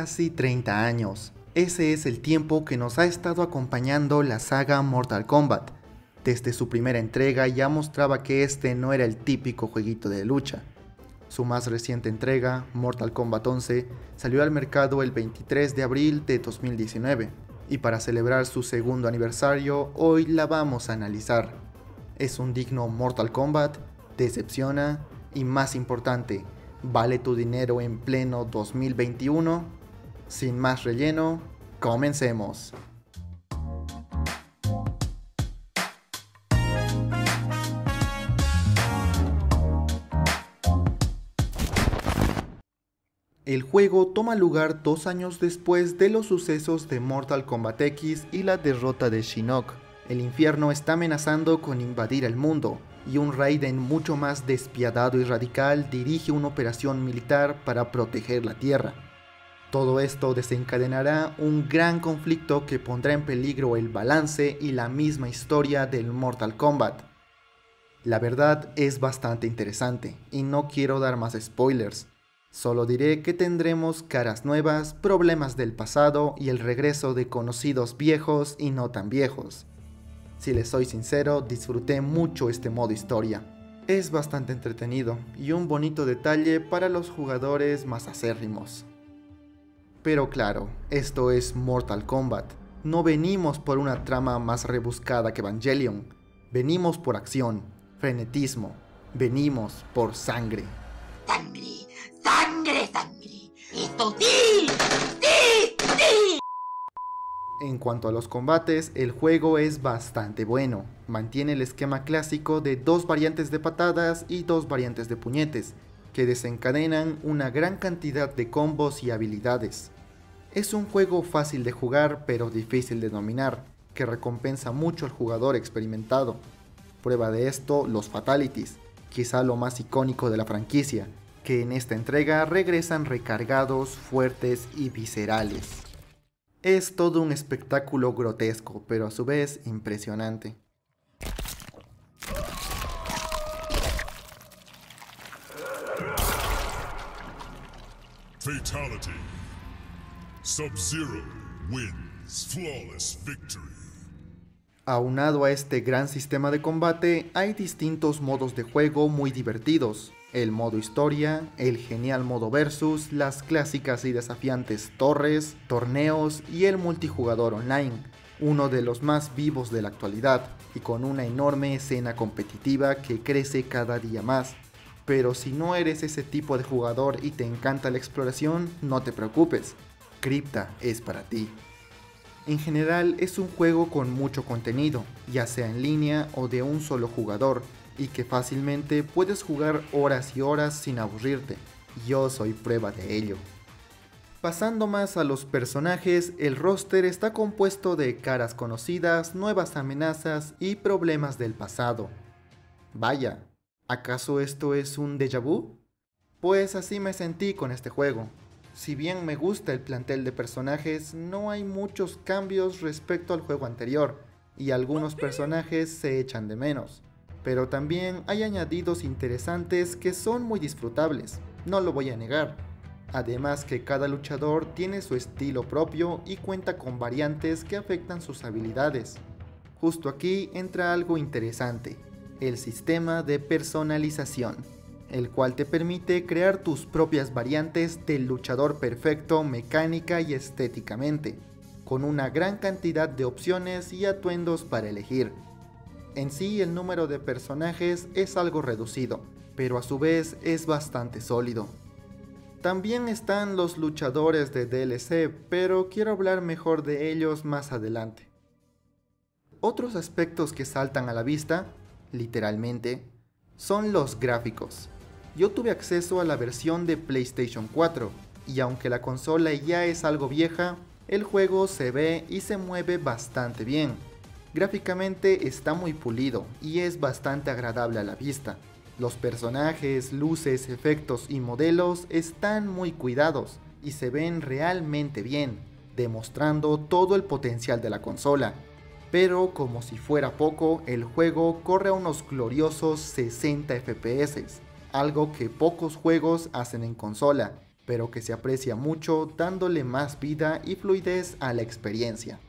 casi 30 años. Ese es el tiempo que nos ha estado acompañando la saga Mortal Kombat. Desde su primera entrega ya mostraba que este no era el típico jueguito de lucha. Su más reciente entrega, Mortal Kombat 11, salió al mercado el 23 de abril de 2019, y para celebrar su segundo aniversario, hoy la vamos a analizar. ¿Es un digno Mortal Kombat? ¿Decepciona? Y más importante, ¿vale tu dinero en pleno 2021? Sin más relleno, comencemos. El juego toma lugar 2 años después de los sucesos de Mortal Kombat X y la derrota de Shinnok. El infierno está amenazando con invadir el mundo, y un Raiden mucho más despiadado y radical dirige una operación militar para proteger la Tierra. Todo esto desencadenará un gran conflicto que pondrá en peligro el balance y la misma historia del Mortal Kombat. La verdad es bastante interesante, y no quiero dar más spoilers. Solo diré que tendremos caras nuevas, problemas del pasado y el regreso de conocidos viejos y no tan viejos. Si les soy sincero, disfruté mucho este modo historia. Es bastante entretenido y un bonito detalle para los jugadores más acérrimos. Pero claro, esto es Mortal Kombat. No venimos por una trama más rebuscada que Evangelion. Venimos por acción, frenetismo. Venimos por sangre. ¡Sangre! ¡Sangre! ¡Sangre! ¡Esto sí! ¡Sí! ¡Sí! En cuanto a los combates, el juego es bastante bueno. Mantiene el esquema clásico de 2 variantes de patadas y 2 variantes de puñetes, que desencadenan una gran cantidad de combos y habilidades. Es un juego fácil de jugar pero difícil de dominar, que recompensa mucho al jugador experimentado. Prueba de esto, los Fatalities, quizá lo más icónico de la franquicia, que en esta entrega regresan recargados, fuertes y viscerales. Es todo un espectáculo grotesco, pero a su vez impresionante. Fatality. Sub-Zero wins flawless victory. Aunado a este gran sistema de combate, hay distintos modos de juego muy divertidos. El modo historia, el genial modo versus, las clásicas y desafiantes torres, torneos y el multijugador online, uno de los más vivos de la actualidad y con una enorme escena competitiva que crece cada día más. Pero si no eres ese tipo de jugador y te encanta la exploración, no te preocupes, Cripta es para ti. En general es un juego con mucho contenido, ya sea en línea o de un solo jugador, y que fácilmente puedes jugar horas y horas sin aburrirte. Yo soy prueba de ello. Pasando más a los personajes, el roster está compuesto de caras conocidas, nuevas amenazas y problemas del pasado. Vaya, ¿acaso esto es un déjà vu? Pues así me sentí con este juego. Si bien me gusta el plantel de personajes, no hay muchos cambios respecto al juego anterior, y algunos personajes se echan de menos. Pero también hay añadidos interesantes que son muy disfrutables, no lo voy a negar. Además que cada luchador tiene su estilo propio y cuenta con variantes que afectan sus habilidades. Justo aquí entra algo interesante, el sistema de personalización, el cual te permite crear tus propias variantes del luchador perfecto mecánica y estéticamente, con una gran cantidad de opciones y atuendos para elegir. En sí el número de personajes es algo reducido, pero a su vez es bastante sólido. También están los luchadores de DLC, pero quiero hablar mejor de ellos más adelante. Otros aspectos que saltan a la vista, literalmente, son los gráficos. Yo tuve acceso a la versión de PlayStation 4, y aunque la consola ya es algo vieja, el juego se ve y se mueve bastante bien. Gráficamente está muy pulido y es bastante agradable a la vista. Los personajes, luces, efectos y modelos están muy cuidados y se ven realmente bien, demostrando todo el potencial de la consola. Pero como si fuera poco, el juego corre a unos gloriosos 60 FPS, algo que pocos juegos hacen en consola, pero que se aprecia mucho dándole más vida y fluidez a la experiencia.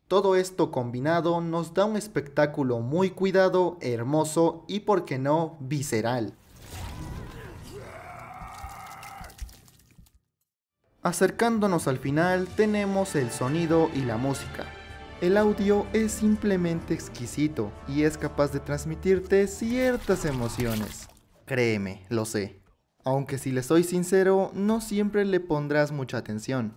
Todo esto combinado nos da un espectáculo muy cuidado, hermoso y, por qué no, visceral. Acercándonos al final tenemos el sonido y la música. El audio es simplemente exquisito y es capaz de transmitirte ciertas emociones. Créeme, lo sé. Aunque si le soy sincero, no siempre le pondrás mucha atención.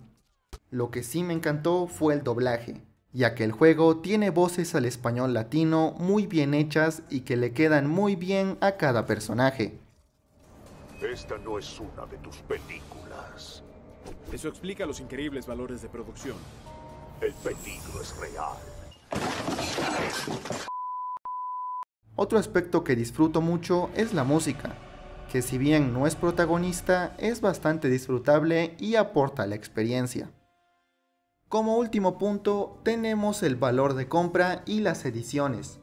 Lo que sí me encantó fue el doblaje, ya que el juego tiene voces al español latino muy bien hechas y que le quedan muy bien a cada personaje. Esta no es una de tus películas. Eso explica los increíbles valores de producción. El peligro es real. Otro aspecto que disfruto mucho es la música, que si bien no es protagonista, es bastante disfrutable y aporta a la experiencia. Como último punto, tenemos el valor de compra y las ediciones.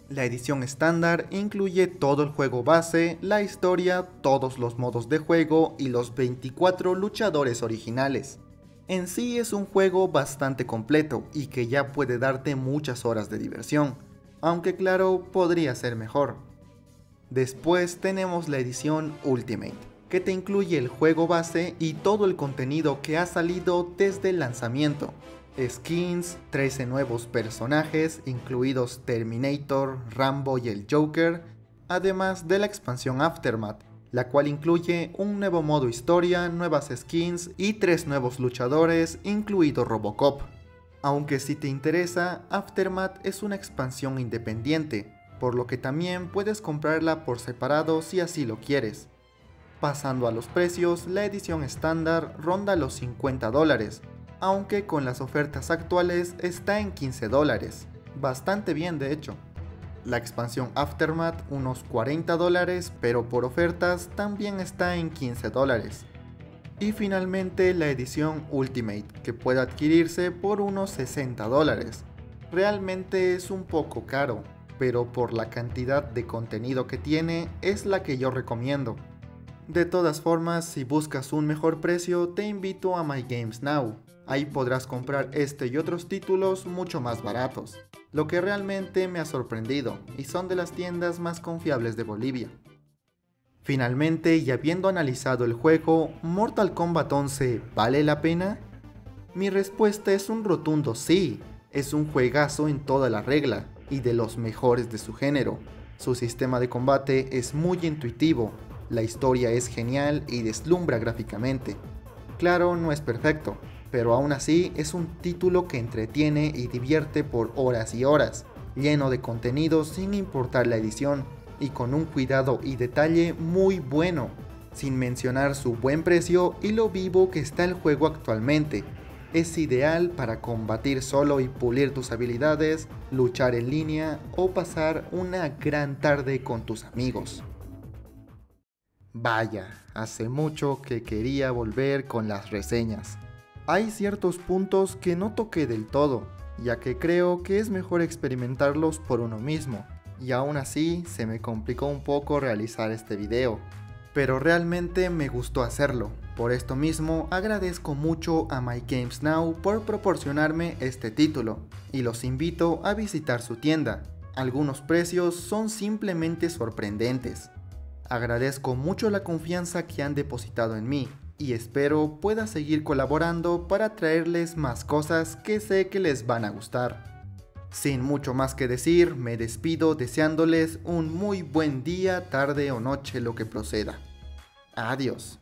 La edición estándar incluye todo el juego base, la historia, todos los modos de juego y los 24 luchadores originales. En sí es un juego bastante completo y que ya puede darte muchas horas de diversión, aunque claro, podría ser mejor. Después tenemos la edición Ultimate, que te incluye el juego base y todo el contenido que ha salido desde el lanzamiento. Skins, 13 nuevos personajes, incluidos Terminator, Rambo y el Joker, además de la expansión Aftermath, la cual incluye un nuevo modo historia, nuevas skins y 3 nuevos luchadores, incluido Robocop. Aunque si te interesa, Aftermath es una expansión independiente, por lo que también puedes comprarla por separado si así lo quieres. Pasando a los precios, la edición estándar ronda los $50, aunque con las ofertas actuales está en $15, bastante bien de hecho. La expansión Aftermath unos $40, pero por ofertas también está en $15. Y finalmente la edición Ultimate, que puede adquirirse por unos $60. Realmente es un poco caro, pero por la cantidad de contenido que tiene es la que yo recomiendo. De todas formas, si buscas un mejor precio, te invito a My Games Now. Ahí podrás comprar este y otros títulos mucho más baratos, lo que realmente me ha sorprendido, y son de las tiendas más confiables de Bolivia. Finalmente, y habiendo analizado el juego, ¿Mortal Kombat 11 vale la pena? Mi respuesta es un rotundo sí. Es un juegazo en toda la regla, y de los mejores de su género. Su sistema de combate es muy intuitivo, la historia es genial y deslumbra gráficamente. Claro, no es perfecto, pero aún así es un título que entretiene y divierte por horas y horas, lleno de contenido sin importar la edición, y con un cuidado y detalle muy bueno, sin mencionar su buen precio y lo vivo que está el juego actualmente. Es ideal para combatir solo y pulir tus habilidades, luchar en línea o pasar una gran tarde con tus amigos. Vaya, hace mucho que quería volver con las reseñas. Hay ciertos puntos que no toqué del todo, ya que creo que es mejor experimentarlos por uno mismo, y aún así se me complicó un poco realizar este video. Pero realmente me gustó hacerlo. Por esto mismo agradezco mucho a My Games Now por proporcionarme este título, y los invito a visitar su tienda. Algunos precios son simplemente sorprendentes. Agradezco mucho la confianza que han depositado en mí, y espero pueda seguir colaborando para traerles más cosas que sé que les van a gustar. Sin mucho más que decir, me despido deseándoles un muy buen día, tarde o noche, lo que proceda. Adiós.